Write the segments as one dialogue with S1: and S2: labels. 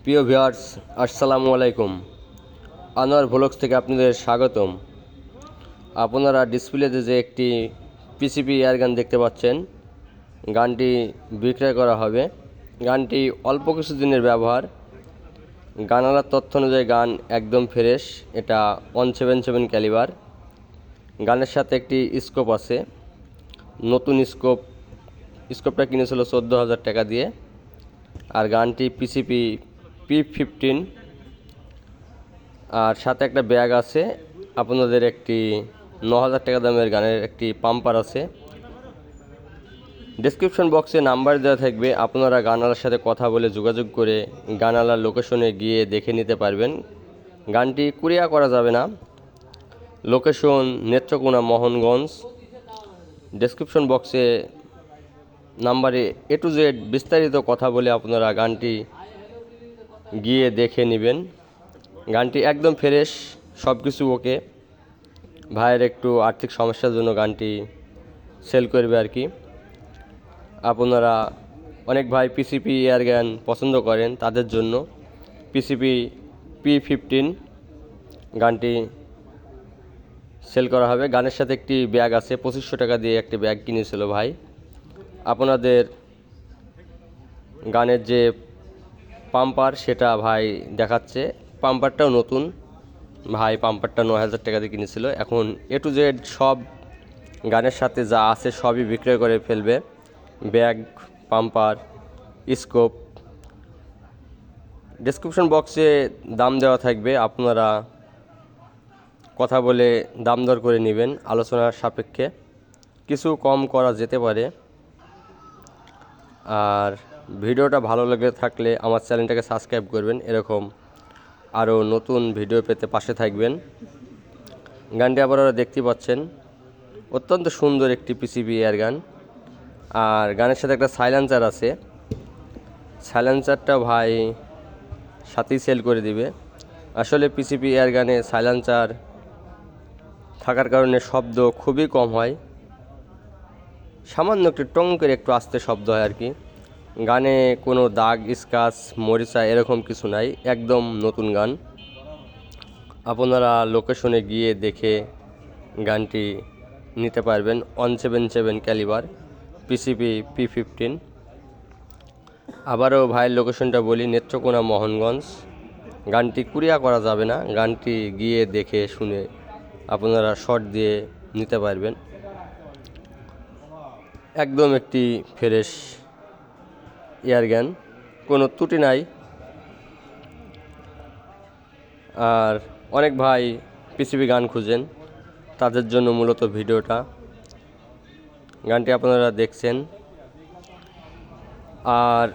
S1: প্রিয় ভিউয়ার্স, আসসালামু আলাইকুম। আনোয়ার ভ্লগস থেকে আপনাদের স্বাগতম। আপনারা ডিসপ্লেতে যে একটি পিসিপি এয়ারগান দেখতে পাচ্ছেন, গানটি বিক্রয় করা হবে। গানটি অল্প কিছুদিনের ব্যবহার। গানালার তথ্য অনুযায়ী গান একদম ফ্রেশ। এটা 177 ক্যালিবার। গানের সাথে একটি স্কোপ আছে, নতুন স্কোপটা কিনেছিল 14,000 টাকা দিয়ে। আর গানটি পিসিপি P15, আর সাথে একটা ব্যাগ আছে। আপনাদের একটি 9,000 টাকা দামের গানের একটি পাম্পার আছে। ডেসক্রিপশন বক্সে নাম্বার দেওয়া থাকবে, আপনারা গানালার সাথে কথা বলে যোগাযোগ করে গানালার লোকেশনে গিয়ে দেখে নিতে পারবেন। গানটি কুরিয়ার করা যাবে না। লোকেশন নেত্রকোনা, মোহনগঞ্জ। ডেসক্রিপশন বক্সে নাম্বারে A to Z বিস্তারিত কথা বলে আপনারা গানটি গিয়ে দেখে নেবেন। গানটি একদম ফ্রেশ, সব কিছু ওকে। ভাইয়ের একটু আর্থিক সমস্যার জন্য গানটি সেল করবে আর কি। আপনারা অনেক ভাই পিসিপি এয়ারগান পছন্দ করেন, তাদের জন্য পিসিপি P15 গানটি সেল করা হবে। গানের সাথে একটি ব্যাগ আছে, 2500 টাকা দিয়ে একটি ব্যাগ কিনেছিল ভাই। আপনাদের গানের যে পাম্পার সেটা ভাই দেখাচ্ছে। পাম্পারটাও নতুন ভাই, পাম্পারটা 9,000 টাকা দিয়ে কিনেছিল। এখন A to Z সব গানের সাথে যা আছে সবই বিক্রয় করে ফেলবে। Bag, pumper, scope. ডেসক্রিপশন বক্সে দাম দেওয়া থাকবে, আপনারা কথা বলে দাম দর করে নেবেন। আলোচনার সাপেক্ষে কিছু কম করা যেতে পারে। আর ভিডিওটা ভালো লেগে থাকলে আমার চ্যানেলটাকে সাবস্ক্রাইব করবেন। এরকম আরও নতুন ভিডিও পেতে পাশে থাকবেন। গানটি আপনারা দেখতে পাচ্ছেন, অত্যন্ত সুন্দর একটি পিসিবি এয়ারগান। আর গানের সাথে একটা সাইলেন্সার আছে। সাইলেন্সারটা ভাই সাথেই সেল করে দিবে। আসলে পিসিবি এয়ারগানে সাইলেন্সার থাকার কারণে শব্দ খুবই কম হয়, সামান্য একটু টং করে একটু আস্তে শব্দ হয় আর কি। গানে কোনো দাগ, স্ক্র্যাচ, মরিচা এরকম কিছু নাই, একদম নতুন গান। আপনারা লোকেশনে গিয়ে দেখে গানটি নিতে পারবেন। 177 ক্যালিবার পিসিপি P15। আবারও ভাইয়ের লোকেশনটা বলি, নেত্রকোনা, মোহনগঞ্জ। গানটি কুরিয়ার করা যাবে না, গানটি গিয়ে দেখে শুনে আপনারা শর্ট দিয়ে নিতে পারবেন। একদম একটি ফ্রেশ এয়ারগান, কোনো ত্রুটি নাই। আর অনেক ভাই পিসিবি গান খুঁজেন, তাদের জন্য মূলত ভিডিওটা। গানটি আপনারা দেখছেন। আর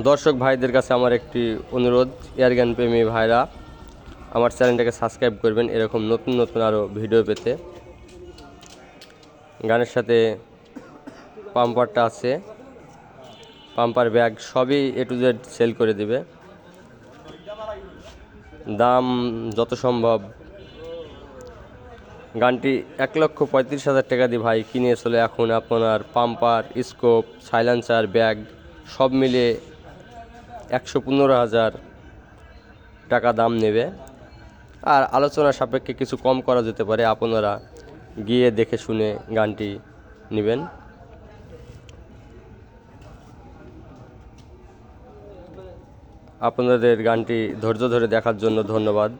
S1: দর্শক ভাইদের কাছে আমার একটি অনুরোধ, এয়ারগান প্রেমী ভাইরা আমার চ্যানেলটাকে সাবস্ক্রাইব করবেন এরকম নতুন নতুন আরও ভিডিও পেতে। গানের সাথে পাম্পারটা আছে, পাম্পার, ব্যাগ সবই A to Z সেল করে দিবে। দাম যত সম্ভব। গানটি 1,35,000 টাকা দিয়ে ভাই কিনেছিল। এখন আপনার পাম্পার, স্কোপ, সাইলেন্সার, ব্যাগ সব মিলে 115,000 টাকা দাম নেবে। আর আলোচনা সাপেক্ষে কিছু কম করা যেতে পারে, আপনারা গিয়ে দেখে শুনে গানটি নেবেন। আপনাদের গানটি ধৈর্য ধরে দেখার জন্য ধন্যবাদ।